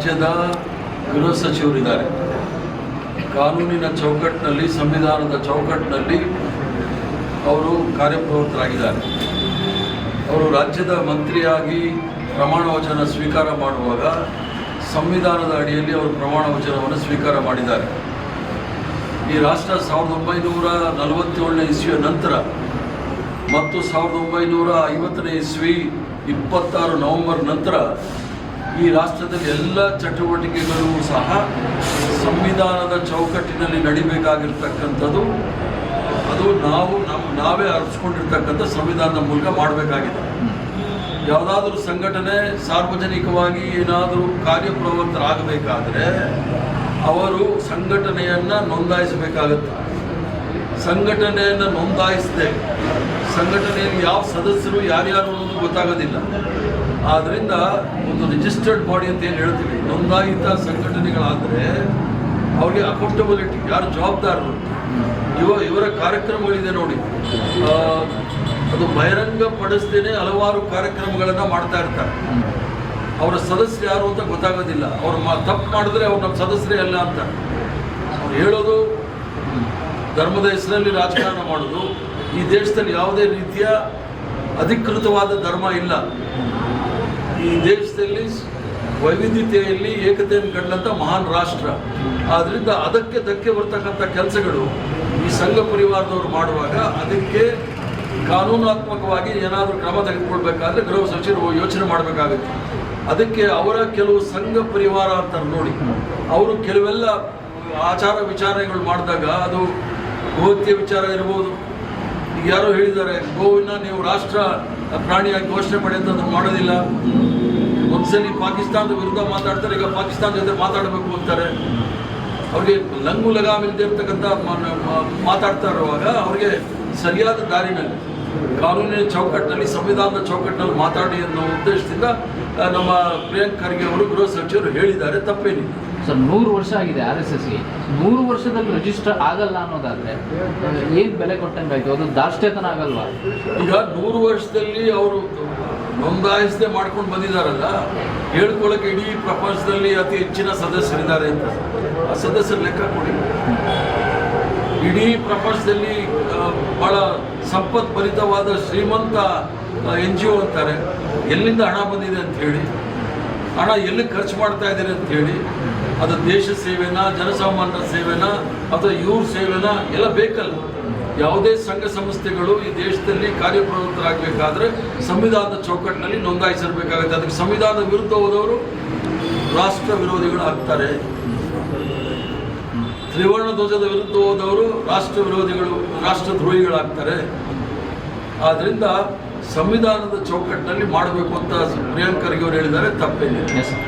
ರಾಜ್ಯದ ಗೃಹ ಸಚಿವರಿದ್ದಾರೆ. ಕಾನೂನಿನ ಚೌಕಟ್ಟಿನಲ್ಲಿ, ಸಂವಿಧಾನದ ಚೌಕಟ್ಟಿನಲ್ಲಿ ಅವರು ಕಾರ್ಯಪ್ರವೃತ್ತರಾಗಿದ್ದಾರೆ. ಅವರು ರಾಜ್ಯದ ಮಂತ್ರಿಯಾಗಿ ಪ್ರಮಾಣ ವಚನ ಸ್ವೀಕಾರ ಮಾಡುವಾಗ ಸಂವಿಧಾನದ ಅಡಿಯಲ್ಲಿ ಅವರು ಪ್ರಮಾಣ ವಚನವನ್ನು ಸ್ವೀಕಾರ ಮಾಡಿದ್ದಾರೆ. ಈ ರಾಷ್ಟ್ರ 1947ನೇ ಇಸ್ವಿಯ ನಂತರ ಮತ್ತು 1950ನೇ ಇಸ್ವಿ 26 ನವೆಂಬರ್ ನಂತರ ಈ ರಾಷ್ಟ್ರದಲ್ಲಿ ಎಲ್ಲ ಚಟುವಟಿಕೆಗಳು ಸಹ ಸಂವಿಧಾನದ ಚೌಕಟ್ಟಿನಲ್ಲಿ ನಡಿಬೇಕಾಗಿರ್ತಕ್ಕಂಥದ್ದು. ಅದು ನಾವೇ ಅರ್ಪಿಸ್ಕೊಂಡಿರ್ತಕ್ಕಂಥ ಸಂವಿಧಾನದ ಮೂಲಕ ಮಾಡಬೇಕಾಗಿದೆ. ಯಾವುದಾದ್ರೂ ಸಂಘಟನೆ ಸಾರ್ವಜನಿಕವಾಗಿ ಏನಾದರೂ ಕಾರ್ಯಪ್ರವೃತ್ತರಾಗಬೇಕಾದ್ರೆ ಅವರು ಸಂಘಟನೆಯನ್ನು ನೋಂದಾಯಿಸಬೇಕಾಗುತ್ತೆ. ಸಂಘಟನೆಯನ್ನು ನೋಂದಾಯಿಸದೆ ಸಂಘಟನೆಯಲ್ಲಿ ಯಾವ ಸದಸ್ಯರು ಯಾರ್ಯಾರು ಅನ್ನೋದು ಗೊತ್ತಾಗೋದಿಲ್ಲ. ಆದ್ದರಿಂದ ಒಂದು ರಿಜಿಸ್ಟರ್ಡ್ ಬಾಡಿ ಅಂತ ಏನು ಹೇಳ್ತೀವಿ, ನೋಂದಾಯಿತ ಸಂಘಟನೆಗಳಾದರೆ ಅವ್ರಿಗೆ ಅಕೌಂಟಬಿಲಿಟಿ, ಯಾರು ಜವಾಬ್ದಾರರು, ಇವರ ಕಾರ್ಯಕ್ರಮಗಳಿದೆ ನೋಡಿ, ಅದು ಬಹಿರಂಗ ಪಡಿಸ್ದೇನೆ ಹಲವಾರು ಕಾರ್ಯಕ್ರಮಗಳನ್ನು ಮಾಡ್ತಾ ಇರ್ತಾರೆ. ಅವರ ಸದಸ್ಯರು ಯಾರು ಅಂತ ಗೊತ್ತಾಗೋದಿಲ್ಲ. ಅವ್ರು ತಪ್ಪು ಮಾಡಿದ್ರೆ ಅವ್ರು ನಮ್ಮ ಸದಸ್ಯರೇ ಅಲ್ಲ ಅಂತ ಅವ್ರು ಹೇಳೋದು. ಧರ್ಮದ ಹೆಸರಲ್ಲಿ ರಾಜಕಾರಣ ಮಾಡೋದು. ಈ ದೇಶದಲ್ಲಿ ಯಾವುದೇ ರೀತಿಯ ಅಧಿಕೃತವಾದ ಧರ್ಮ ಇಲ್ಲ. ಈ ದೇಶದಲ್ಲಿ ವೈವಿಧ್ಯತೆಯಲ್ಲಿ ಏಕತೆಯನ್ನು ಕಂಡಂಥ ಮಹಾನ್ ರಾಷ್ಟ್ರ. ಆದ್ದರಿಂದ ಅದಕ್ಕೆ ಧಕ್ಕೆ ಬರ್ತಕ್ಕಂಥ ಕೆಲಸಗಳು ಈ ಸಂಘ ಪರಿವಾರದವರು ಮಾಡುವಾಗ ಅದಕ್ಕೆ ಕಾನೂನಾತ್ಮಕವಾಗಿ ಏನಾದರೂ ಕ್ರಮ ತೆಗೆದುಕೊಳ್ಬೇಕಾದ್ರೆ ಗೃಹ ಸಚಿವರು ಯೋಚನೆ ಮಾಡಬೇಕಾಗುತ್ತೆ. ಅದಕ್ಕೆ ಅವರ ಕೆಲವು ಸಂಘ ಪರಿವಾರ ಅಂತಾರೆ ನೋಡಿ, ಅವರು ಕೆಲವೆಲ್ಲ ಆಚಾರ ವಿಚಾರಗಳು ಮಾಡಿದಾಗ ಅದು ಗೋಹತ್ಯೆ ವಿಚಾರ ಇರ್ಬೋದು. ಈಗ ಯಾರೋ ಹೇಳಿದ್ದಾರೆ, ಗೋವಿನ ನೀವು ರಾಷ್ಟ್ರ ಪ್ರಾಣಿಯಾಗಿ ಘೋಷಣೆ ಮಾಡಿ ಅಂತ ಅದನ್ನು ಮಾಡೋದಿಲ್ಲ. ಒಂದ್ಸಲಿ ಪಾಕಿಸ್ತಾನದ ವಿರುದ್ಧ ಮಾತಾಡ್ತಾರೆ, ಈಗ ಪಾಕಿಸ್ತಾನ ಜೊತೆ ಮಾತಾಡಬೇಕು ಅಂತಾರೆ. ಅವ್ರಿಗೆ ಲಂಗು ಲಗಾಮಿಲ್ಲದೆ ಇರ್ತಕ್ಕಂಥ ಮಾತಾಡ್ತಾ ಇರುವಾಗ ಅವ್ರಿಗೆ ಸರಿಯಾದ ದಾರಿನಲ್ಲಿ ಕಾನೂನಿನ ಚೌಕಟ್ಟಿನಲ್ಲಿ, ಸಂವಿಧಾನದ ಚೌಕಟ್ಟಿನಲ್ಲಿ ಮಾತಾಡಿ ಅನ್ನೋ ಉದ್ದೇಶದಿಂದ ನಮ್ಮ ಪ್ರಿಯಾಂಕ್ ಖರ್ಗೆ ಅವರು ಗೃಹ ಸಚಿವರು ಹೇಳಿದ್ದಾರೆ. ತಪ್ಪೇನಿಲ್ಲ ಸರ್. 100 ವರ್ಷ ಆಗಿದೆ RSSಗೆ. 100 ವರ್ಷದಲ್ಲಿ ರಿಜಿಸ್ಟರ್ ಆಗಲ್ಲ ಅನ್ನೋದಾದ್ರೆ ಏನು ಬೆಲೆ ಕೊಟ್ಟಂಗಾಯ್ತು? ಅದು ದಾರ್ಷ್ಟ್ಯತನ ಆಗಲ್ವಾ? ಈಗ 100 ವರ್ಷದಲ್ಲಿ ಅವರು ನೋಂದಾಯಿಸದೆ ಮಾಡ್ಕೊಂಡು ಬಂದಿದ್ದಾರಲ್ಲ, ಹೇಳ್ಕೊಳ್ಳೋಕೆ ಇಡೀ ಪ್ರಪಂಚದಲ್ಲಿ ಅತಿ ಹೆಚ್ಚಿನ ಸದಸ್ಯರಿದ್ದಾರೆ ಅಂತ. ಆ ಸದಸ್ಯರ ಲೆಕ್ಕ ಕೊಡಿ. ಇಡೀ ಪ್ರಪಂಚದಲ್ಲಿ ಬಹಳ ಸಂಪತ್ಭರಿತವಾದ ಶ್ರೀಮಂತ NGO ಅಂತಾರೆ. ಎಲ್ಲಿಂದ ಹಣ ಬಂದಿದೆ ಅಂತ ಹೇಳಿ, ಹಣ ಎಲ್ಲಿ ಖರ್ಚು ಮಾಡ್ತಾ ಇದ್ದಾರೆ ಅಂತ ಹೇಳಿ, ಅದು ದೇಶ ಸೇವೆನಾ, ಜನಸಾಮಾನ್ಯರ ಸೇವೆನಾ, ಅಥವಾ ಇವ್ರ ಸೇವೆನಾ ಎಲ್ಲ ಬೇಕಲ್ಲ. ಯಾವುದೇ ಸಂಘ ಸಂಸ್ಥೆಗಳು ಈ ದೇಶದಲ್ಲಿ ಕಾರ್ಯಪ್ರವೃತ್ತರಾಗಬೇಕಾದ್ರೆ ಸಂವಿಧಾನದ ಚೌಕಟ್ಟಿನಲ್ಲಿ ನೋಂದಾಯಿಸಿರಬೇಕಾಗುತ್ತೆ. ಅದಕ್ಕೆ ಸಂವಿಧಾನದ ವಿರುದ್ಧ ಹೋದವರು ರಾಷ್ಟ್ರ ವಿರೋಧಿಗಳು ಆಗ್ತಾರೆ. ತ್ರಿವರ್ಣ ಧ್ವಜದ ವಿರುದ್ಧ ಹೋದವರು ರಾಷ್ಟ್ರ ವಿರೋಧಿಗಳು, ರಾಷ್ಟ್ರದ್ರೋಹಿಗಳಾಗ್ತಾರೆ. ಆದ್ದರಿಂದ ಸಂವಿಧಾನದ ಚೌಕಟ್ಟಿನಲ್ಲಿ ಮಾಡಬೇಕು ಅಂತ ಪ್ರಿಯಾಂಕ್ ಖರ್ಗೆ ಅವರು ಹೇಳಿದ್ದಾರೆ. ತಪ್ಪೇನಿಲ್ಲ.